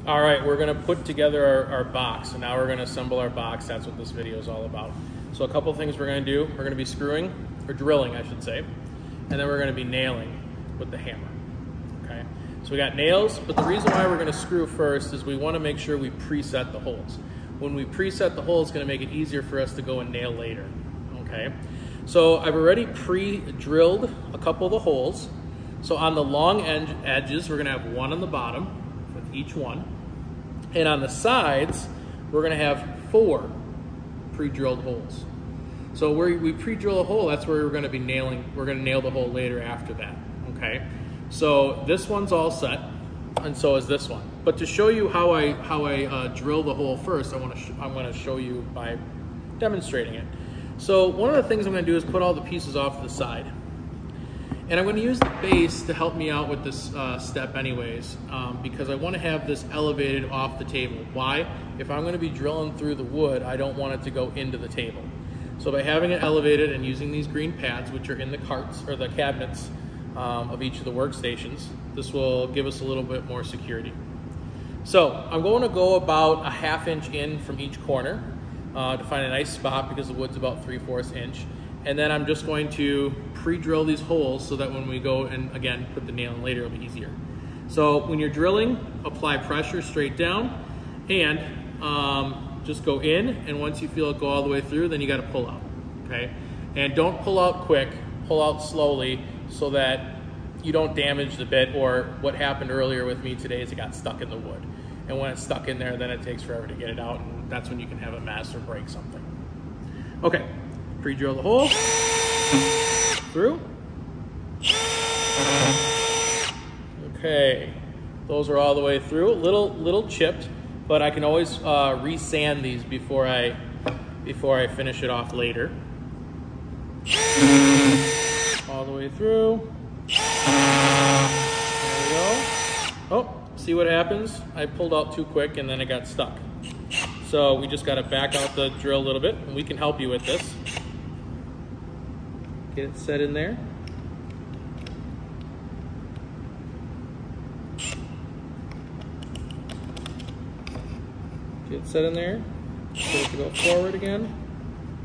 All right, we're gonna put together our box. So now we're gonna assemble our box. That's what this video is all about. So a couple of things we're gonna do. We're gonna be screwing, or drilling I should say, and then we're gonna be nailing with the hammer, okay? So we got nails, but the reason why we're gonna screw first is we wanna make sure we preset the holes. When we preset the holes, it's gonna make it easier for us to go and nail later, okay? So I've already pre-drilled a couple of the holes. So on the long edges, we're gonna have one on the bottom with each one. And on the sides, we're gonna have 4 pre-drilled holes. So where we pre-drill a hole, that's where we're gonna be nailing. We're gonna nail the hole later after that, okay? So this one's all set, and so is this one. But to show you how I drill the hole first, I'm gonna show you by demonstrating it. So one of the things I'm gonna do is put all the pieces off to the side. And I'm gonna use the base to help me out with this step anyways, because I wanna have this elevated off the table. Why? If I'm gonna be drilling through the wood, I don't want it to go into the table. So by having it elevated and using these green pads, which are in the carts or the cabinets of each of the workstations, this will give us a little bit more security. So I'm going to go about a 1/2 inch in from each corner to find a nice spot because the wood's about 3/4 inch. And then I'm just going to pre-drill these holes so that when we go and again put the nail in later, it'll be easier. So when you're drilling, apply pressure straight down and just go in, and once you feel it go all the way through, then you got to pull out, okay? And don't pull out quick, pull out slowly so that you don't damage the bit, or what happened earlier with me today is it got stuck in the wood. And when it's stuck in there, then it takes forever to get it out, and that's when you can have a mess or break something. Okay. Pre-drill the hole through. Okay, those are all the way through. Little chipped, but I can always re-sand these before I finish it off later. All the way through. There we go. Oh, see what happens? I pulled out too quick and then it got stuck. So we just got to back out the drill a little bit, and we can help you with this. Get it set in there. Get it set in there. Get it to go forward again.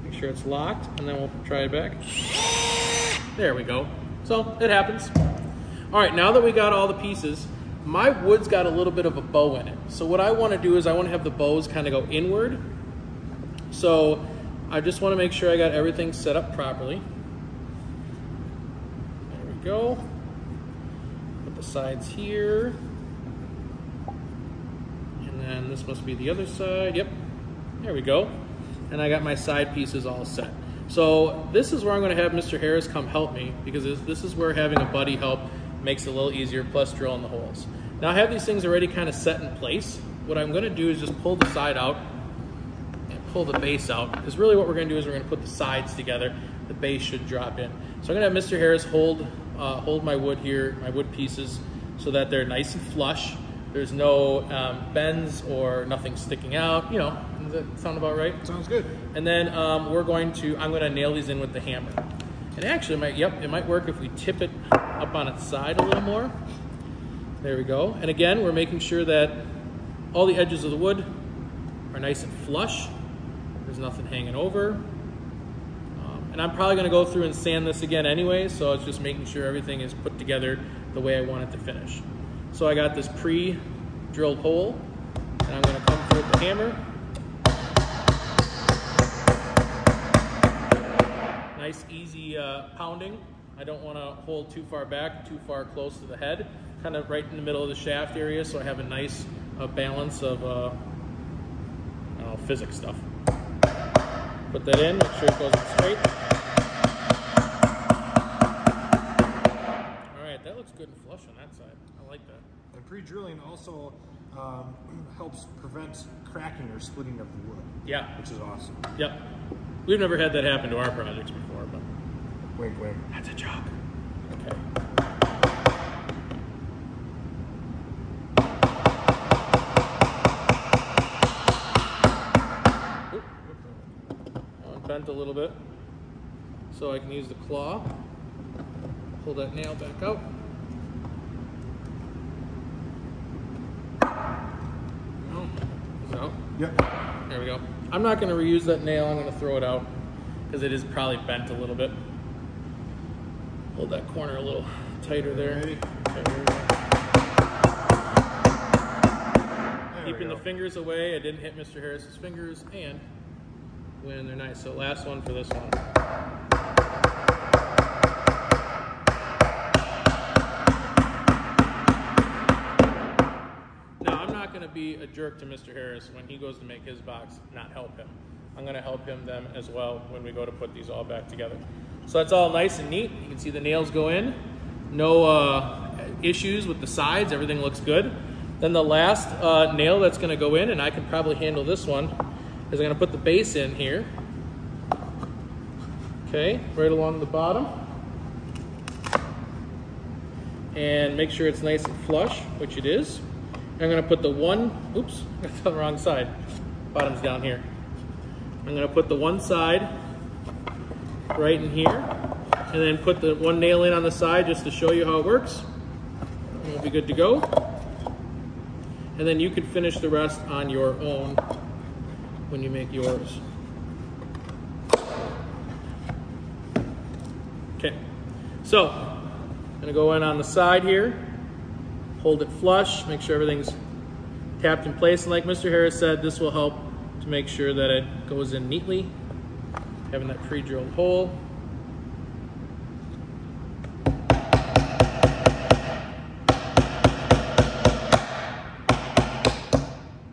Make sure it's locked, and then we'll try it back. There we go. So it happens. All right, now that we got all the pieces, my wood's got a little bit of a bow in it. So what I want to do is I want to have the bows kind of go inward. So I just want to make sure I got everything set up properly. Go. Put the sides here. And then this must be the other side. Yep. There we go. And I got my side pieces all set. So this is where I'm going to have Mr. Harris come help me, because this is where having a buddy help makes it a little easier, plus drilling the holes. Now I have these things already kind of set in place. What I'm going to do is just pull the side out and pull the base out, because really what we're going to do is we're going to put the sides together. The base should drop in. So I'm going to have Mr. Harris hold my wood here, my wood pieces, so that they're nice and flush. There's no bends or nothing sticking out. You know, does that sound about right? Sounds good. And then I'm going to nail these in with the hammer. And actually, it might work if we tip it up on its side a little more. There we go. And again, we're making sure that all the edges of the wood are nice and flush. There's nothing hanging over. And I'm probably going to go through and sand this again anyway, so it's just making sure everything is put together the way I want it to finish. So I got this pre-drilled hole, and I'm going to come through with the hammer. Nice, easy pounding. I don't want to hold too far back, too far close to the head. Kind of right in the middle of the shaft area, so I have a nice balance of physics stuff. Put that in, make sure it goes in straight. All right, that looks good and flush on that side. I like that. And pre-drilling also helps prevent cracking or splitting of the wood. Yeah. Which is awesome. Yep. We've never had that happen to our projects before, but... Wink, wink. That's a joke. Okay. Bent a little bit, so I can use the claw, pull that nail back out. Yep. There we go. I'm not going to reuse that nail. I'm going to throw it out because it is probably bent a little bit. Hold that corner a little tighter there. Keeping the fingers away. I didn't hit Mr. Harris's fingers, and when they're nice. So last one for this one. Now I'm not going to be a jerk to Mr. Harris when he goes to make his box, not help him. I'm going to help him them as well when we go to put these all back together. So that's all nice and neat. You can see the nails go in. No issues with the sides. Everything looks good. Then the last nail that's going to go in, and I can probably handle this one, is I'm going to put the base in here. Okay, right along the bottom. And make sure it's nice and flush, which it is. And I'm going to put the one, oops, that's on the wrong side. Bottom's down here. I'm going to put the one side right in here, and then put the one nail in on the side just to show you how it works. And we'll be good to go. And then you can finish the rest on your own when you make yours. Okay, so I'm gonna go in on the side here, hold it flush, make sure everything's tapped in place. And like Mr. Harris said, this will help to make sure that it goes in neatly, having that pre-drilled hole.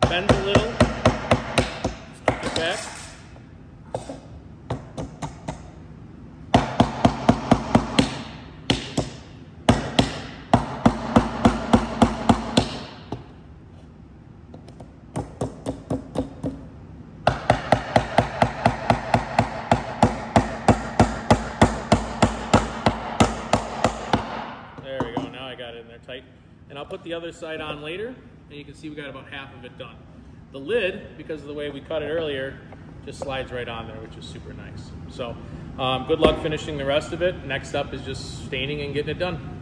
Bend a little, just kick it back. There we go, now I got it in there tight. And I'll put the other side on later, and you can see we got about half of it done. The lid, because of the way we cut it earlier, just slides right on there, which is super nice. So good luck finishing the rest of it. Next up is just staining and getting it done.